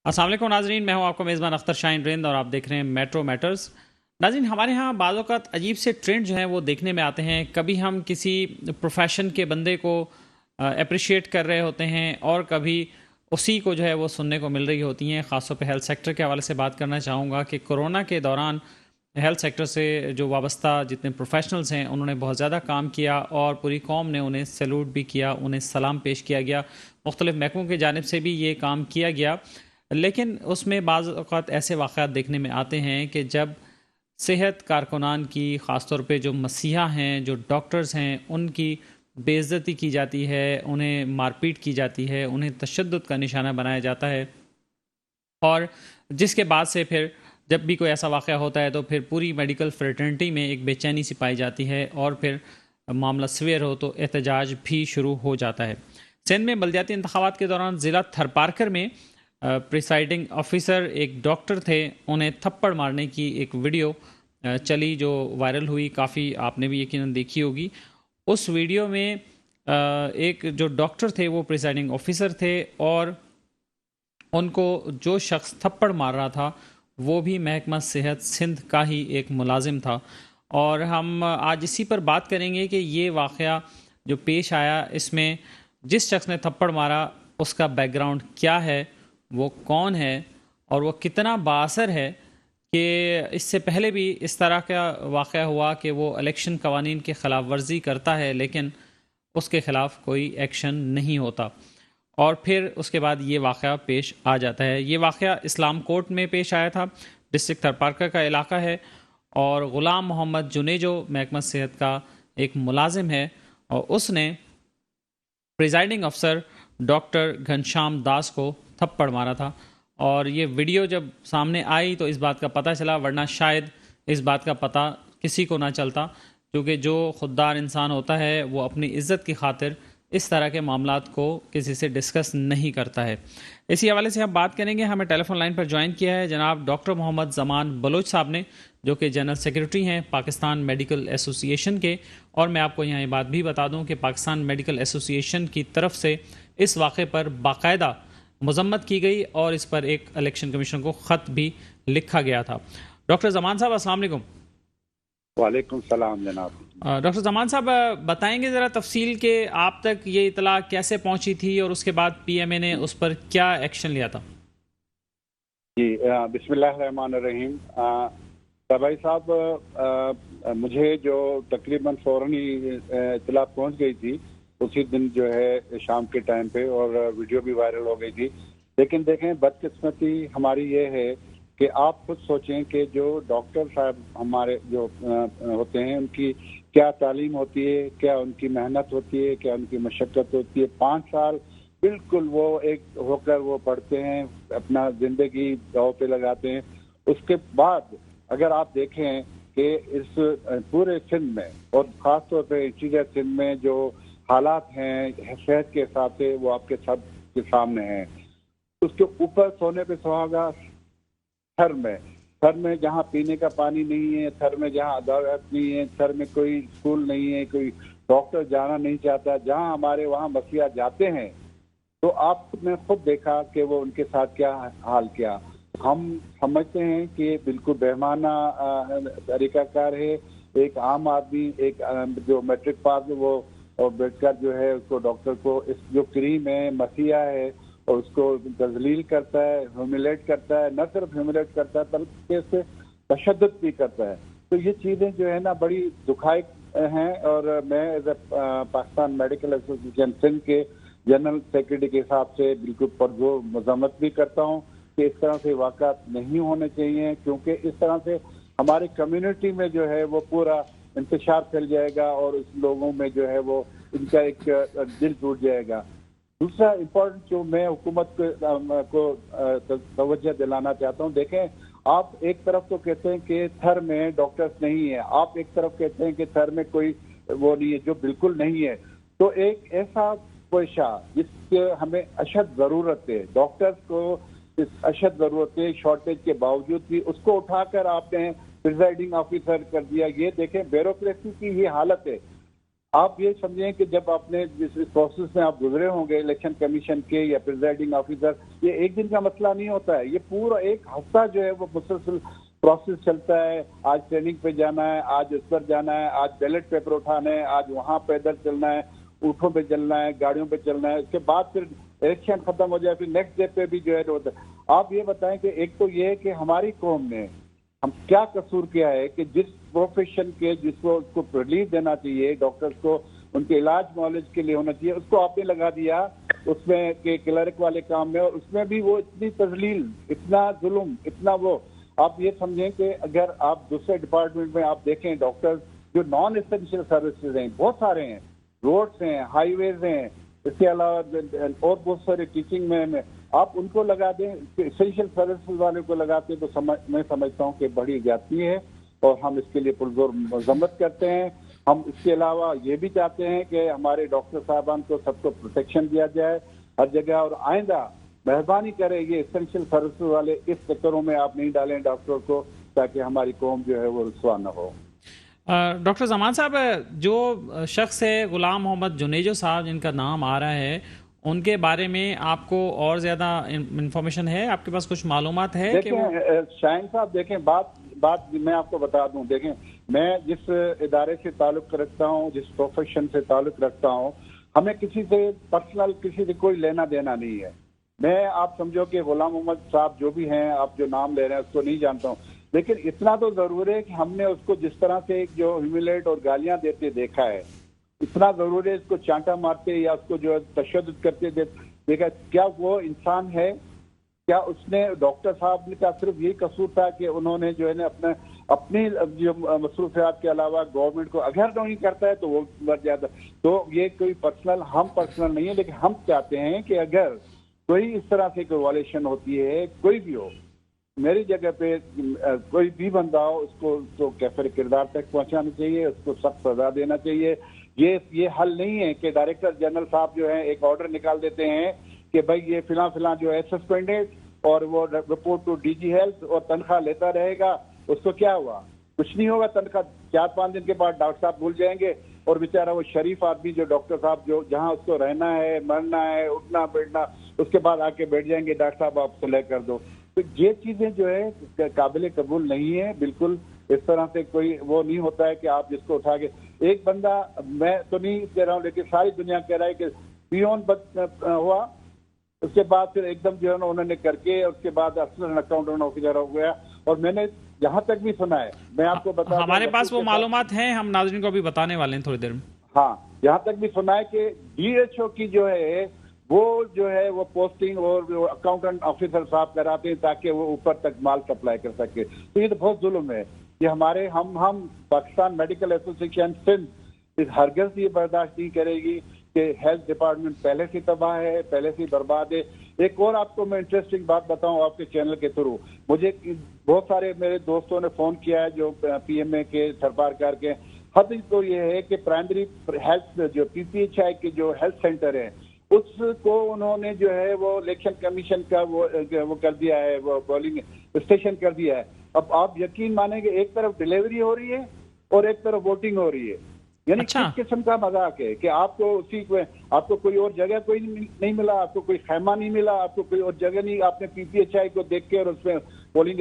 अस्सलाम वालेकुम नाजरीन, मैं हूं आपका मेज़बान अख्तर शाहीन रिंद और आप देख रहे हैं मेट्रो मैटर्स। नाजरीन, हमारे यहाँ बाज़ औक़ात अजीब से ट्रेंड जो हैं वो देखने में आते हैं। कभी हम किसी प्रोफेशन के बंदे को अप्रिशिएट कर रहे होते हैं और कभी उसी को जो है वो सुनने को मिल रही होती हैं। ख़ासतौर पे हेल्थ सेक्टर के हवाले से बात करना चाहूँगा कि कोरोना के दौरान हेल्थ सेक्टर से जो वाबस्ता जितने प्रोफेशनल्स हैं उन्होंने बहुत ज़्यादा काम किया और पूरी कौम ने उन्हें सैल्यूट भी किया, उन्हें सलाम पेश किया गया। मुख्तलिफ़ महकमों की जानिब से भी ये काम किया गया। लेकिन उसमें बाज़ औक़ात ऐसे वाक़यात देखने में आते हैं कि जब सेहत कारकुनान की ख़ास तौर पे जो मसीहा हैं, जो डॉक्टर्स हैं, उनकी बेइज़्ज़ती की जाती है, उन्हें मारपीट की जाती है, उन्हें तशद्दुद का निशाना बनाया जाता है। और जिसके बाद से फिर जब भी कोई ऐसा वाक़या होता है तो फिर पूरी मेडिकल फ्रेटर्निटी में एक बेचैनी सी पाई जाती है और फिर मामला सीवियर हो तो एहतजाज भी शुरू हो जाता है। सिंध में बल्दियाती इंतखाबात के दौरान ज़िला थरपारकर में प्रिसाइडिंग ऑफिसर एक डॉक्टर थे, उन्हें थप्पड़ मारने की एक वीडियो चली जो वायरल हुई, काफ़ी आपने भी यकीनन देखी होगी। उस वीडियो में एक जो डॉक्टर थे वो प्रिसाइडिंग ऑफिसर थे और उनको जो शख्स थप्पड़ मार रहा था वो भी महकमा सेहत सिंध का ही एक मुलाजिम था। और हम आज इसी पर बात करेंगे कि ये वाक़या जो पेश आया इसमें जिस शख्स ने थप्पड़ मारा उसका बैकग्राउंड क्या है, वो कौन है और वो कितना बाअसर है कि इससे पहले भी इस तरह का वाक़या हुआ कि वो इलेक्शन कवानीन की ख़िलाफ़ वर्जी करता है लेकिन उसके ख़िलाफ़ कोई एक्शन नहीं होता और फिर उसके बाद ये वाक़या पेश आ जाता है। ये वाक़या इस्लाम कोर्ट में पेश आया था, डिस्ट्रिक्ट थरपारकर का इलाका है और ग़ुलाम मोहम्मद जुनेजो महकमा सेहत का एक मुलाजिम है और उसने प्रिजाइडिंग अफसर डॉक्टर घनश्याम दास को थप्पड़ मारा था। और ये वीडियो जब सामने आई तो इस बात का पता चला, वरना शायद इस बात का पता किसी को ना चलता, क्योंकि जो खुददार इंसान होता है वो अपनी इज़्ज़त की खातिर इस तरह के मामलात को किसी से डिस्कस नहीं करता है। इसी हवाले से हम बात करेंगे। हमें टेलीफोन लाइन पर ज्वाइन किया है जनाब डॉक्टर मोहम्मद ज़मान बलोच साहब ने, जो कि जनरल सेक्रेटरी हैं पाकिस्तान मेडिकल एसोसिएशन के। और मैं आपको यहाँ ये बात भी बता दूँ कि पाकिस्तान मेडिकल एसोसिएशन की तरफ से इस वाक़े पर बाकायदा मजम्मत की गई और इस पर एक इलेक्शन कमीशन को ख़त भी लिखा गया था। डॉक्टर ज़मान साहब अस्सलाम वालेकुम। वालेकुम सलाम जनाब। डॉक्टर ज़मान साहब बताएंगे ज़रा तफसील के आप तक ये इतला कैसे पहुंची थी और उसके बाद पीएमए ने उस पर क्या एक्शन लिया था? जी बिस्मिल्लाहिर्रहमानिर्रहीम। भाई साहब, मुझे जो तकरीबन फ़ौरन ही इतला पहुंच गई थी उसी दिन जो है शाम के टाइम पे, और वीडियो भी वायरल हो गई थी। लेकिन देखें, बदकिस्मती हमारी ये है कि आप खुद सोचें कि जो डॉक्टर साहब हमारे जो होते हैं उनकी क्या तालीम होती है, क्या उनकी मेहनत होती है, क्या उनकी मशक्क़त होती है। 5 साल बिल्कुल वो एक होकर वो पढ़ते हैं, अपना ज़िंदगी दांव पे लगाते हैं। उसके बाद अगर आप देखें कि इस पूरे सिंध में और ख़ास तौर पे इंटीरियर सिंध में जो हालात हैं सेहत के हिसाब से, वो आपके सब के सामने हैं। उसके ऊपर सोने पे सुहागा थर में जहाँ पीने का पानी नहीं है, थर में जहाँ अदालत नहीं है, थर में कोई स्कूल नहीं है, कोई डॉक्टर जाना नहीं चाहता। जहाँ हमारे वहाँ मसीहा जाते हैं तो आपने खुद देखा कि वो उनके साथ क्या हाल किया। हम समझते हैं कि ये बिल्कुल बेईमाना तरीकाकार है। एक आम आदमी, एक जो मैट्रिक पास है, वो और बैठकर जो है उसको डॉक्टर को इस जो क्रीम है मसीहा है और उसको तजलील करता है, ह्यूमिलेट करता है। न सिर्फ ह्यूमिलेट करता है बल्कि इससे तशद्दुद भी करता है। तो ये चीज़ें जो है ना बड़ी दुखाई हैं। और मैं as a Pakistan medical association Sindh के जनरल सेक्रेटरी के हिसाब से बिल्कुल पुरजोर मजम्मत भी करता हूँ कि इस तरह से वाक़ात नहीं होने चाहिए, क्योंकि इस तरह से हमारी कम्युनिटी में जो है वो पूरा इंतशार फैल जाएगा और उस लोगों में जो है वो इनका एक दिल टूट जाएगा। दूसरा इम्पोर्टेंट जो मैं हुकूमत को तवज्जो दिलाना चाहता हूँ, देखें, आप एक तरफ तो कहते हैं कि थर में डॉक्टर्स नहीं है, आप एक तरफ कहते हैं कि थर में कोई वो नहीं है, जो बिल्कुल नहीं है। तो एक ऐसा पेशा जिसके हमें अशद ज़रूरत है, डॉक्टर्स को इस अशद ज़रूरत है, शॉर्टेज के बावजूद भी उसको उठाकर आपने प्रिजाइडिंग ऑफिसर कर दिया। ये देखें, ब्यूरोक्रेसी की ये हालत है। आप ये समझें कि जब आपने जिस प्रोसेस में आप गुजरे होंगे इलेक्शन कमीशन के या प्रिजाइडिंग ऑफिसर, ये एक दिन का मसला नहीं होता है, ये पूरा एक हफ्ता जो है वो मुसलसल प्रोसेस चलता है। आज ट्रेनिंग पे जाना है, आज उस पर जाना है, आज बैलेट पेपर उठाना है, आज वहाँ पैदल चलना है, ऊँटों पे चलना है, गाड़ियों पे चलना है। उसके बाद फिर इलेक्शन खत्म हो जाए, फिर नेक्स्ट डे पे भी जो है होता है। आप ये बताएं कि एक तो ये है कि हमारी कौम ने हम क्या कसूर किया है कि जिस प्रोफेशन के जिसको उसको रिलीफ देना चाहिए, डॉक्टर्स को उनके इलाज नॉलेज के लिए होना चाहिए, उसको आपने लगा दिया उसमें के क्लर्क वाले काम में, और उसमें भी वो इतनी तजलील, इतना जुल्म, इतना वो। आप ये समझें कि अगर आप दूसरे डिपार्टमेंट में आप देखें, डॉक्टर्स जो नॉन एसेंशियल सर्विसेज हैं बहुत सारे हैं, रोड्स हैं, हाईवेज हैं, इसके अलावा और बहुत सारे टीचिंग में आप उनको लगा दें, एसेंशियल सर्विसेज वाले को लगाते तो मैं समझता हूँ कि बड़ी ज्यादती है, और हम इसके लिए पुरजोर मजम्मत करते हैं। हम इसके अलावा ये भी चाहते हैं कि हमारे डॉक्टर साहबान को सबको प्रोटेक्शन दिया जाए हर जगह, और आइंदा मेहरबानी करें ये एसेंशियल सर्विसेज वाले इस चक्करों में आप नहीं डालें डॉक्टर को, ताकि हमारी कौम जो है वो रुसवा न हो। डॉक्टर जमान साहब, जो शख्स है गुलाम मोहम्मद जुनेजो साहब जिनका नाम आ रहा है, उनके बारे में आपको और ज्यादा इंफॉर्मेशन है? आपके पास कुछ मालूमात है? देखें शाहीन साहब, देखें बात मैं आपको बता दूं, देखें मैं जिस इदारे से ताल्लुक रखता हूं, जिस प्रोफेशन से ताल्लुक रखता हूं, हमें किसी से पर्सनल किसी से कोई लेना देना नहीं है। मैं आप समझो कि गुलाम मोहम्मद साहब जो भी हैं, आप जो नाम ले रहे हैं उसको नहीं जानता हूँ, लेकिन इतना तो जरूर है कि हमने उसको जिस तरह से जो ह्यूमिलेट और गालियां देते देखा है, इतना जरूर है इसको चांटा मारते या उसको जो तशद्दुद करते देखा। क्या वो इंसान है? क्या उसने डॉक्टर साहब ने का सिर्फ यही कसूर था कि उन्होंने जो है ना अपनी जो मसरूफियात के अलावा गवर्नमेंट को अगर नहीं करता है तो वो मर जाता। तो ये कोई हम पर्सनल नहीं है, लेकिन हम चाहते हैं कि अगर कोई इस तरह से कोई वायलेशन होती है, कोई भी हो, मेरी जगह पे कोई भी बंदा हो, उसको कैफर किरदार तक पहुंचाना चाहिए, उसको सख्त सजा देना चाहिए। ये हल नहीं है कि डायरेक्टर जनरल साहब जो है एक ऑर्डर निकाल देते हैं कि भाई ये फिलहाल जो है सस्पेंडेड, और वो रिपोर्ट टू डीजी हेल्थ और तनख्वाह लेता रहेगा। उसको क्या हुआ? कुछ नहीं होगा। तनख्वाह 4-5 दिन के बाद डॉक्टर साहब भूल जाएंगे, और बेचारा वो शरीफ आदमी जो डॉक्टर साहब जो जहां उसको रहना है, मरना है, उठना बैठना, उसके बाद आके बैठ जाएंगे डॉक्टर साहब आप सुलह कर दो। तो ये चीजें जो है काबिल कबूल नहीं है। बिल्कुल इस तरह से कोई वो नहीं होता है कि आप जिसको उठा के एक बंदा, मैं तो नहीं कह रहा हूँ लेकिन सारी दुनिया कह रहा है कि पियोन हुआ, उसके बाद फिर एकदम जो है ना उन्होंने करके उसके बाद असिस्टेंट अकाउंटेंट ऑफिसर हो गया। और मैंने जहां तक भी सुना है, मैं आपको बता, हमारे पास वो मालूमात हैं, हम नाज़रीन को अभी बताने वाले हैं थोड़ी देर में। हाँ, जहां तक भी सुना है कि DHO की जो है वो पोस्टिंग और अकाउंटेंट ऑफिसर साहब कराते हैं ताकि वो ऊपर तक माल सप्लाई कर सके। तो ये तो बहुत जुल्म है। ये हमारे हम पाकिस्तान मेडिकल एसोसिएशन सिंध इस हरगिज़ ये बर्दाश्त नहीं करेगी कि हेल्थ डिपार्टमेंट पहले से तबाह है, पहले से बर्बाद है। एक और आपको मैं इंटरेस्टिंग बात बताऊं आपके चैनल के थ्रू, मुझे बहुत सारे मेरे दोस्तों ने फोन किया है जो PMA के सरपारकार के। हद तो ये है कि प्राइमरी हेल्थ जो PPHI के जो हेल्थ सेंटर है उसको उन्होंने जो है वो इलेक्शन कमीशन का वो कर दिया है, वो पोलिंग स्टेशन कर दिया है। अब आप यकीन मानेंगे, एक तरफ डिलीवरी हो रही है और एक तरफ वोटिंग हो रही है। यानी अच्छा। किस किस्म का मजाक है कि आपको कोई और जगह कोई नहीं मिला, आपको कोई खैमा नहीं मिला, आपको कोई और जगह नहीं, आपने PPHI को देख के और उसमें पोलिंग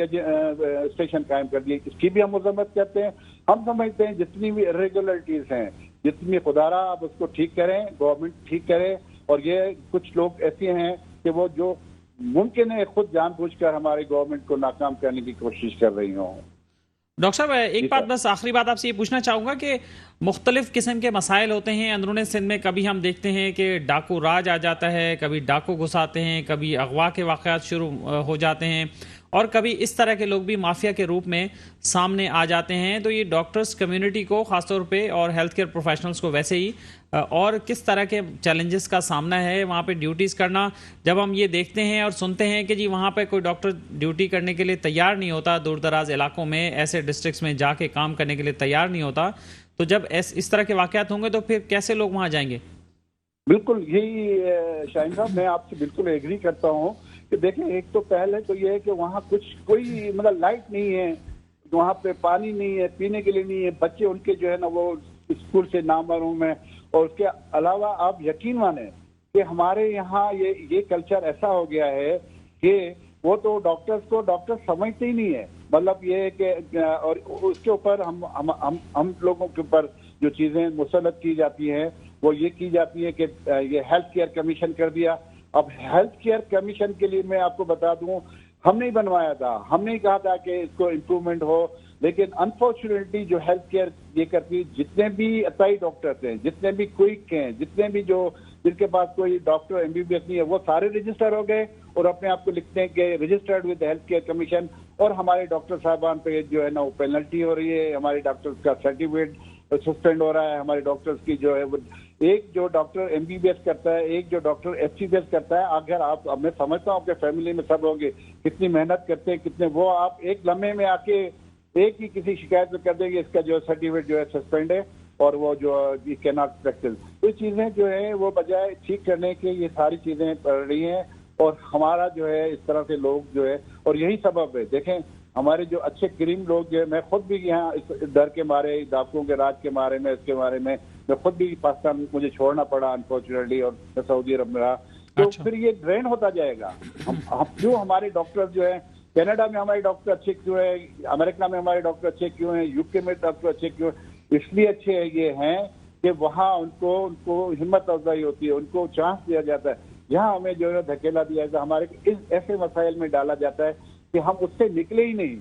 स्टेशन कायम कर दिए। इसकी भी हम मजम्मत करते हैं। हम समझते हैं जितनी भी इरेगुलरिटीज हैं, जितनी खुदारा आप उसको ठीक करें, गवर्नमेंट ठीक करे। और ये कुछ लोग ऐसे हैं कि वो जो मुमकिन है खुद जानबूझकर हमारी गवर्नमेंट को नाकाम करने की कोशिश कर रही हों। डॉक्टर साहब, एक बात बस आखिरी बात आपसे ये पूछना चाहूँगा कि मुख्तलिफ किस्म के मसाइल होते हैं अंदरूनी सिंध में। कभी हम देखते हैं कि डाकू राज आ जाता है, कभी डाकू घुसाते हैं, कभी अगवा के वाक़यात शुरू हो जाते हैं, और कभी इस तरह के लोग भी माफिया के रूप में सामने आ जाते हैं। तो ये डॉक्टर्स कम्युनिटी को ख़ासतौर पे और हेल्थ केयर प्रोफेशनल्स को वैसे ही और किस तरह के चैलेंजेस का सामना है वहाँ पे ड्यूटीज़ करना। जब हम ये देखते हैं और सुनते हैं कि जी वहाँ पे कोई डॉक्टर ड्यूटी करने के लिए तैयार नहीं होता, दूर दराज इलाकों में ऐसे डिस्ट्रिक्ट्स में जाके काम करने के लिए तैयार नहीं होता, तो जब इस तरह के वाक़यात होंगे तो फिर कैसे लोग वहाँ जाएंगे? बिल्कुल यही शाहीन साहब, मैं आपसे बिल्कुल एग्री करता हूँ कि देखें, एक तो पहले तो ये है कि वहाँ कोई मतलब लाइट नहीं है, वहाँ पे पानी नहीं है, पीने के लिए नहीं है, बच्चे उनके जो है ना वो स्कूल से नामहरूम है। और उसके अलावा आप यकीन माने कि हमारे यहाँ ये कल्चर ऐसा हो गया है कि वो तो डॉक्टर्स को डॉक्टर समझते ही नहीं है। मतलब ये कि और उसके ऊपर हम लोगों के ऊपर जो चीजें मुसल्लत की जाती हैं वो ये की जाती है कि ये हेल्थ केयर कमीशन कर दिया। अब हेल्थ केयर कमीशन के लिए मैं आपको बता दूं, हम नहीं बनवाया था, हमने कहा था कि इसको इम्प्रूवमेंट हो, लेकिन अनफॉर्चुनेटली जो हेल्थ केयर ये करती, जितने भी अताई डॉक्टर्स हैं, जितने भी क्विक हैं, जितने भी जो जिनके पास कोई डॉक्टर एमबीबीएस नहीं है, वो सारे रजिस्टर हो गए और अपने आप को लिखते हैं कि registered with health care commission. और हमारे डॉक्टर साहबान पे जो है ना वो पेनल्टी हो रही है, हमारे डॉक्टर्स का सर्टिफिकेट सस्पेंड हो रहा है, हमारे डॉक्टर्स की जो है वो एक जो डॉक्टर एमबीबीएस करता है, एक जो डॉक्टर एफसीबीएस करता है, अगर आप, अब मैं समझता हूँ आपके फैमिली में सब होंगे कितनी मेहनत करते हैं, कितने वो आप एक लम्हे में आके एक ही किसी शिकायत में कर देंगे इसका जो सर्टिफिकेट जो है सस्पेंड है और वो जो कैन नॉट प्रैक्टिस। तो चीजें जो है वो बजाय ठीक करने के ये सारी चीजें पड़ रही हैं और हमारा जो है इस तरह से लोग जो है, और यही सबब है। देखें हमारे जो अच्छे करीम लोग जो है, मैं खुद भी यहाँ इस डर के मारे, डाकुओं के राज के मारे में, इसके बारे में मैं खुद भी पाकिस्तान मुझे छोड़ना पड़ा अनफॉर्चुनेटली और सऊदी अरब में रहा। तो अच्छा। फिर ये ड्रेन होता जाएगा। हम क्यों हमारे डॉक्टर जो है, कनाडा में हमारे डॉक्टर अच्छे क्यों है, अमेरिका में हमारे डॉक्टर अच्छे क्यों हैं, यूके में डॉक्टर अच्छे क्यों हैं? इसलिए अच्छे ये हैं कि वहाँ उनको हिम्मत अफजाई होती है, उनको चांस दिया जाता है। यहाँ हमें जो है धकेला दिया जाता है, हमारे इस ऐसे मसाइल में डाला जाता है कि हम उससे निकले ही नहीं।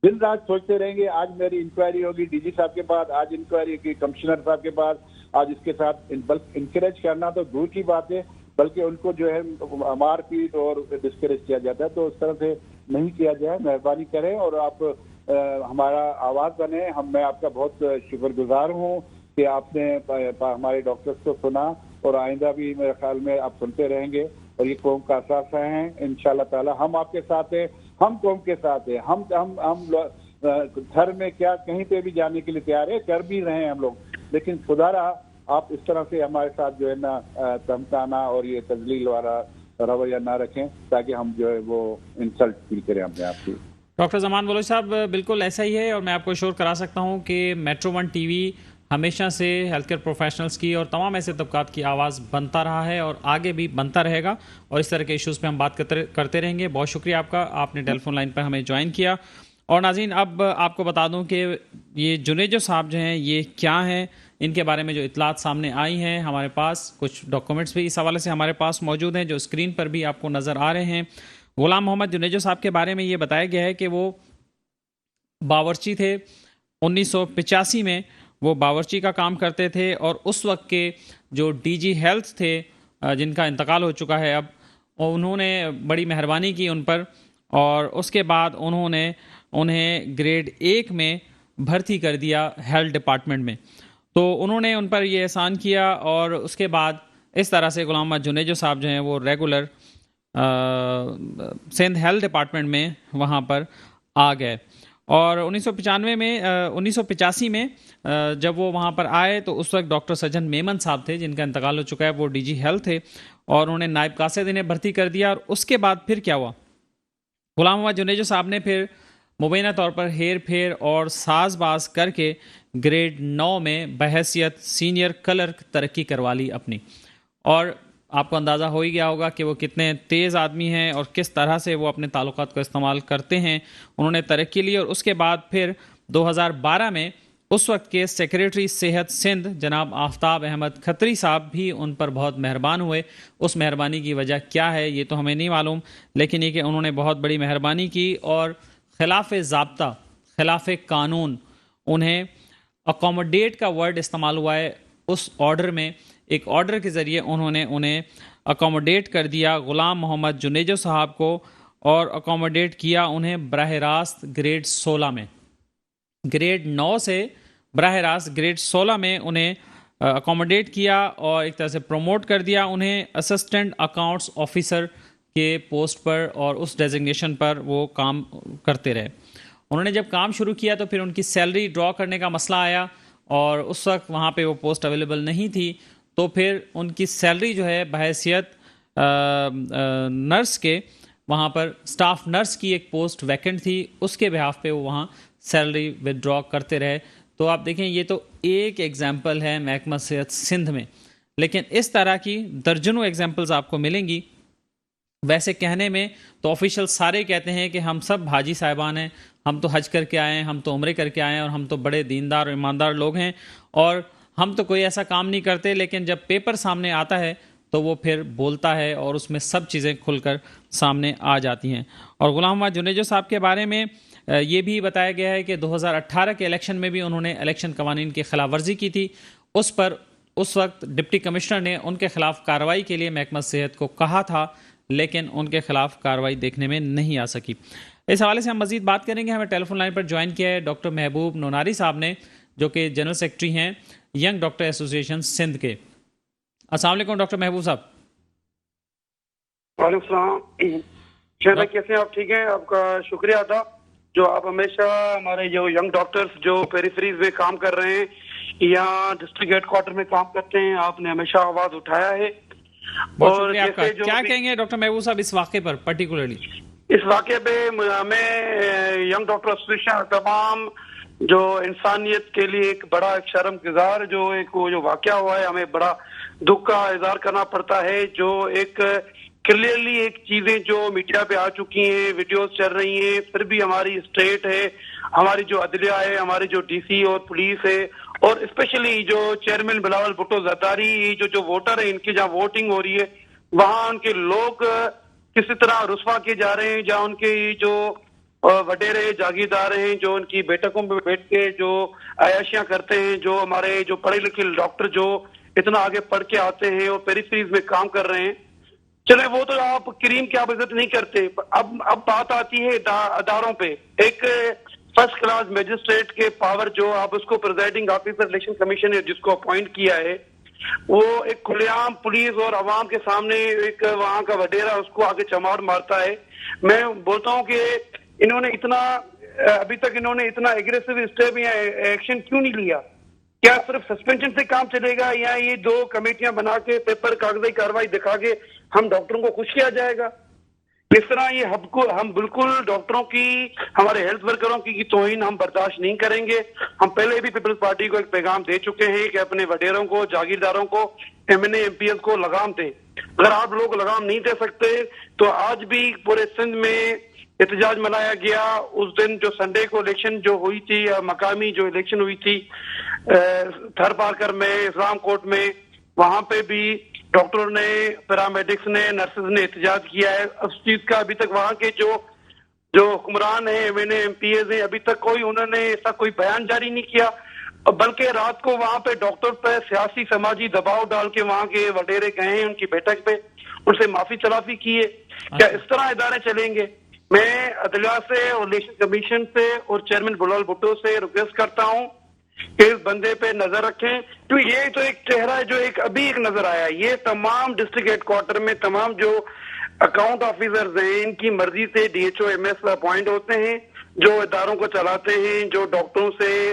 दिन रात सोचते रहेंगे, आज मेरी इंक्वायरी होगी डीजी साहब के पास, आज इंक्वायरी होगी कमिश्नर साहब के पास, आज इसके साथ इंकरेज करना तो दूर की बात है, बल्कि उनको जो है मारपीट और डिस्करेज किया जाता है। तो उस तरह से नहीं किया जाए, मेहरबानी करें और आप हमारा आवाज बने। मैं आपका बहुत शुक्रगुजार हूँ कि आपने हमारे डॉक्टर्स को सुना और आइंदा भी मेरे ख्याल में आप सुनते रहेंगे और ये कौम का असासा है। इंशाल्लाह ताला हम आपके साथ हैं, हम कौम के साथ हैं, हम घर में क्या कहीं पे भी जाने के लिए तैयार है, कर भी रहे हैं हम लोग, लेकिन खुदारा आप इस तरह से हमारे साथ जो है ना धमकाना और ये तजलील वाला रवैया ना रखें ताकि हम जो है वो इंसल्ट फील करें अपने आप की। डॉक्टर जमान बलोच साहब, बिल्कुल ऐसा ही है और मैं आपको श्योर करा सकता हूं कि मेट्रो वन टीवी हमेशा से हेल्थ केयर प्रोफेशनल्स की और तमाम ऐसे तबकात की आवाज़ बनता रहा है और आगे भी बनता रहेगा और इस तरह के इश्यूज़ पे हम बात करते रहेंगे। बहुत शुक्रिया आपका, आपने टेलीफोन लाइन पर हमें ज्वाइन किया। और नाज़रीन, अब आपको बता दूं कि ये जुनेजो साहब जो हैं ये क्या हैं, इनके बारे में जो इतलात सामने आई हैं, हमारे पास कुछ डॉक्यूमेंट्स भी इस हवाले से हमारे पास मौजूद हैं जो स्क्रीन पर भी आपको नज़र आ रहे हैं। गुलाम मोहम्मद जुनेजो साहब के बारे में ये बताया गया है कि वो बावर्ची थे। 1985 में वो बावर्ची का काम करते थे और उस वक्त के जो डीजी हेल्थ थे, जिनका इंतकाल हो चुका है अब, उन्होंने बड़ी मेहरबानी की उन पर और उसके बाद उन्होंने उन्हें ग्रेड 1 में भर्ती कर दिया हेल्थ डिपार्टमेंट में। तो उन्होंने उन पर ये एहसान किया और उसके बाद इस तरह से गुलाम मोहम्मद जुनेजो साहब जो हैं वो रेगुलर सिंध हेल्थ डिपार्टमेंट में वहाँ पर आ गए। और 1985 में जब वो वहाँ पर आए तो उस वक्त डॉक्टर सज्जन मेमन साहब थे जिनका इंतकाल हो चुका है, वो डीजी हेल्थ थे और उन्होंने नायब कासिद इन्हें भर्ती कर दिया। और उसके बाद फिर क्या हुआ, गुलाम मोहम्मद जुनेजो साहब ने फिर मुबैना तौर पर हेर फेर और साजबाज करके ग्रेड 9 में बहैसियत सीनियर क्लर्क तरक्की करवा ली अपनी। और आपको अंदाज़ा हो ही गया होगा कि वो कितने तेज़ आदमी हैं और किस तरह से वो अपने ताल्लुकात को इस्तेमाल करते हैं। उन्होंने तरक्की ली और उसके बाद फिर 2012 में उस वक्त के सेक्रेटरी सेहत सिंध जनाब आफ्ताब अहमद खत्री साहब भी उन पर बहुत मेहरबान हुए। उस मेहरबानी की वजह क्या है ये तो हमें नहीं मालूम, लेकिन ये कि उन्होंने बहुत बड़ी मेहरबानी की और खिलाफ ज़ाब्ता, खिलाफ कानून, उन्हें अकोमोडेट का वर्ड इस्तेमाल हुआ है उस ऑर्डर में। एक ऑर्डर के ज़रिए उन्होंने उन्हें अकोमोडेट कर दिया गुलाम मोहम्मद जुनेजो साहब को और अकोमोडेट किया उन्हें बराह रास्त ग्रेड 16 में। ग्रेड 9 से बराह रास्त ग्रेड 16 में उन्हें अकोमोडेट किया और एक तरह से प्रमोट कर दिया उन्हें असिस्टेंट अकाउंट्स ऑफिसर के पोस्ट पर और उस डेजिग्नेशन पर वो काम करते रहे। उन्होंने जब काम शुरू किया तो फिर उनकी सैलरी ड्रॉ करने का मसला आया और उस वक्त वहाँ पे वो पोस्ट अवेलेबल नहीं थी, तो फिर उनकी सैलरी जो है बहैसियत नर्स के, वहाँ पर स्टाफ नर्स की एक पोस्ट वैकेंट थी, उसके बिहाफ पे वो वहाँ सैलरी विदड्रॉ करते रहे। तो आप देखें ये तो एक एग्जाम्पल है महकमा सेहत सिंध में लेकिन इस तरह की दर्जनों एग्जाम्पल्स आपको मिलेंगी। वैसे कहने में तो ऑफिशियल सारे कहते हैं कि हम सब हाजी साहिबान हैं, हम तो हज करके आए हैं, हम तो उम्रे करके आए हैं और हम तो बड़े दीनदार और ईमानदार लोग हैं और हम तो कोई ऐसा काम नहीं करते। लेकिन जब पेपर सामने आता है तो वो फिर बोलता है और उसमें सब चीज़ें खुलकर सामने आ जाती हैं। और गुलाम मोहम्मद जुनेजो साहब के बारे में ये भी बताया गया है कि 2018 के इलेक्शन में भी उन्होंने इलेक्शन कवानीन की खिलाफ वर्जी की थी। उस पर उस वक्त डिप्टी कमिश्नर ने उनके खिलाफ कार्रवाई के लिए महकमा सेहत को कहा था, लेकिन उनके खिलाफ कार्रवाई देखने में नहीं आ सकी। इस हवाले से हम मजीद बात करेंगे। हमें टेलीफोन लाइन पर ज्वाइन किया है डॉक्टर महबूब नोनारी साहब ने, जो कि जनरल सेक्रेटरी हैं यंग डॉक्टर एसोसिएशन सिंध के। अस्सलाम वालेकुम डॉक्टर महबूब साहब। वालेकुम सलाम। शायद कैसे हैं आप? ठीक हैं, आपका शुक्रिया था जो आप हमेशा हमारे जो यंग डॉक्टर्स जो पेरिफेरीज में काम कर रहे हैं या डिस्ट्रिक्ट हेडक्वार्टर में काम करते हैं, आपने हमेशा आवाज उठाया है। बहुत शुक्रिया आपका। क्या कहेंगे डॉक्टर महबूब साहब इस वाक़े पर पर्टिकुलरली? इस वाक़े पे हमें यंग डॉक्टर एसोसिएशन तमाम जो इंसानियत के लिए एक बड़ा एक शर्मगुजार जो एक वो जो वाक़या हुआ है, हमें बड़ा दुख का इज़हार करना पड़ता है। जो एक क्लियरली एक चीजें जो मीडिया पे आ चुकी हैं, वीडियोस चल रही हैं, फिर भी हमारी स्टेट है, हमारी जो अदलिया है, हमारी जो डीसी और पुलिस है और स्पेशली जो चेयरमैन बिलावल भुट्टो जरदारी जो वोटर है, इनकी जहाँ वोटिंग हो रही है वहां उनके लोग किसी तरह रुस्वा किए जा रहे हैं। जहाँ उनके जो वडेरे जागीरदार हैं जो उनकी बैठकों में बैठ के जो अयाशियां करते हैं, जो हमारे जो पढ़े लिखे डॉक्टर जो इतना आगे पढ़ के आते हैं और पेरिफेरीज में काम कर रहे हैं, चले वो तो आप क्रीम की आप इज्जत नहीं करते। अब बात आती है अदारों पे। एक फर्स्ट क्लास मजिस्ट्रेट के पावर जो आप उसको प्रिजाइडिंग ऑफिसर इलेक्शन कमीशन ने जिसको अपॉइंट किया है, वो एक खुलेआम पुलिस और अवाम के सामने एक वहां का वडेरा उसको आगे चमार मारता है। मैं बोलता हूँ कि इन्होंने इतना अभी तक इन्होंने इतना एग्रेसिव स्टेप या एक्शन क्यों नहीं लिया? क्या सिर्फ सस्पेंशन से काम चलेगा या ये दो कमेटियां बना के पेपर कागजी कार्रवाई दिखा के हम डॉक्टरों को खुश किया जाएगा? इस तरह ये हम बिल्कुल डॉक्टरों की, हमारे हेल्थ वर्करों की तौहीन हम बर्दाश्त नहीं करेंगे। हम पहले भी पीपल्स पार्टी को एक पैगाम दे चुके हैं कि अपने वडेरों को, जागीरदारों को, एमएनए एमपीएस को लगाम दें। अगर आप लोग लगाम नहीं दे सकते तो आज भी पूरे सिंध में एहतजाज मनाया गया। उस दिन जो संडे को इलेक्शन जो हुई थी, मकामी जो इलेक्शन हुई थी थर पार्कर में, इस्लाम कोर्ट में, वहां पे भी डॉक्टरों ने, पैरामेडिक्स ने, नर्सेज ने एहतजाज किया है। उस चीज का अभी तक वहां के जो हुक्मरान है, एमएनए एमपीएस है, अभी तक कोई उन्होंने ऐसा कोई बयान जारी नहीं किया। बल्कि रात को वहां पे डॉक्टर पे सियासी समाजी दबाव डाल के वहां के वडेरे गए हैं उनकी बैठक पे, उनसे माफी तलाफी की है। क्या इस तरह इदारे चलेंगे? मैं अदलिया से और इलेक्शन कमीशन से और चेयरमैन बिलावल भुट्टो से रिक्वेस्ट करता हूँ कि इस बंदे पे नजर रखें। तो ये तो एक चेहरा है जो अभी एक नजर आया। ये तमाम डिस्ट्रिक्ट हेडक्वार्टर में तमाम जो अकाउंट ऑफिसर्स हैं, इनकी मर्जी से डीएचओ एमएस अपॉइंट होते हैं, जो इदारों को चलाते हैं, जो डॉक्टरों से,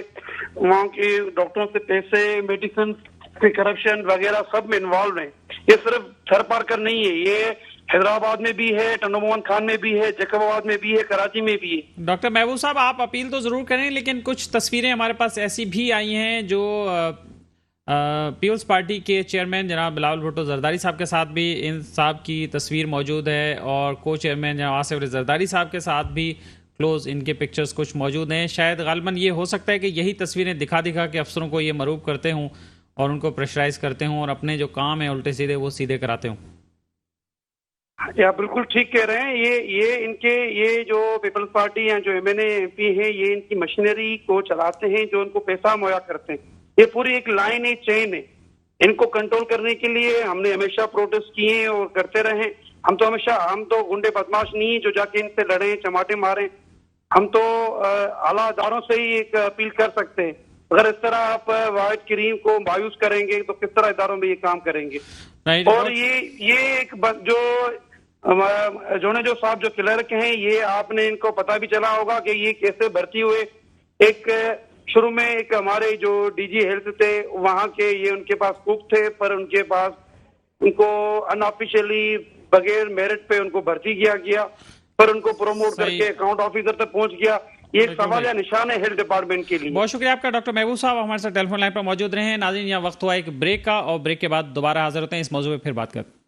वहां के डॉक्टरों से पैसे, मेडिसिन के करप्शन वगैरह सब में इन्वॉल्व है। ये सिर्फ थर पार्कर नहीं है, ये हैदराबाद में भी है, टंडोमोहन खान में भी है, जैकबाबाद में भी है, कराची में भी है। डॉक्टर महबूब साहब, आप अपील तो जरूर करें, लेकिन कुछ तस्वीरें हमारे पास ऐसी भी आई हैं जो पीपल्स पार्टी के चेयरमैन जनाब बिलावल भुट्टो जरदारी साहब के साथ भी इन साहब की तस्वीर मौजूद है और को चेयरमैन जनाब आसिफ जरदारी साहब के साथ भी क्लोज इनके पिक्चर्स कुछ मौजूद हैं। शायद गालिबन ये हो सकता है कि यही तस्वीरें दिखा दिखा के अफसरों को ये मरूब करते हों और उनको प्रेशराइज करते हों और अपने जो काम है उल्टे सीधे वो सीधे कराते हों। आप बिल्कुल ठीक कह रहे हैं। ये जो पीपल्स पार्टी या जो एमएनए एमपी है, ये इनकी मशीनरी को चलाते हैं, जो उनको पैसा मुहैया करते हैं। ये पूरी एक लाइन है, चेन है। इनको कंट्रोल करने के लिए हमने हमेशा प्रोटेस्ट किए और करते रहे। हम तो गुंडे बदमाश नहीं है जो जाके इनसे लड़े, चमाटे मारे। हम तो आला अदारों से ही एक अपील कर सकते हैं। अगर इस तरह आप वाहिद करीम को मायूस करेंगे तो किस तरह इदारों में ये काम करेंगे? और ये एक जो साहब जो क्लर्क हैं, ये आपने इनको पता भी चला होगा कि ये कैसे भर्ती हुए। एक शुरू में एक हमारे जो डीजी हेल्थ थे वहां के, ये उनके पास कुक थे, पर उनके पास उनको अनऑफिशियली बगैर मेरिट पे उनको भर्ती किया गया, पर उनको प्रमोट करके अकाउंट ऑफिसर तक पहुंच गया। ये एक सवाल या निशान है हेल्थ डिपार्टमेंट के लिए। बहुत शुक्रिया आपका डॉक्टर महबूब साहब, हमारे साथ टेलीफोन लाइन पर मौजूद रहे हैं। नाज़रीन, यहाँ वक्त हुआ एक ब्रेक का, और ब्रेक के बाद दोबारा हाजिर होते हैं इस मौजूद पर फिर बात करते हैं।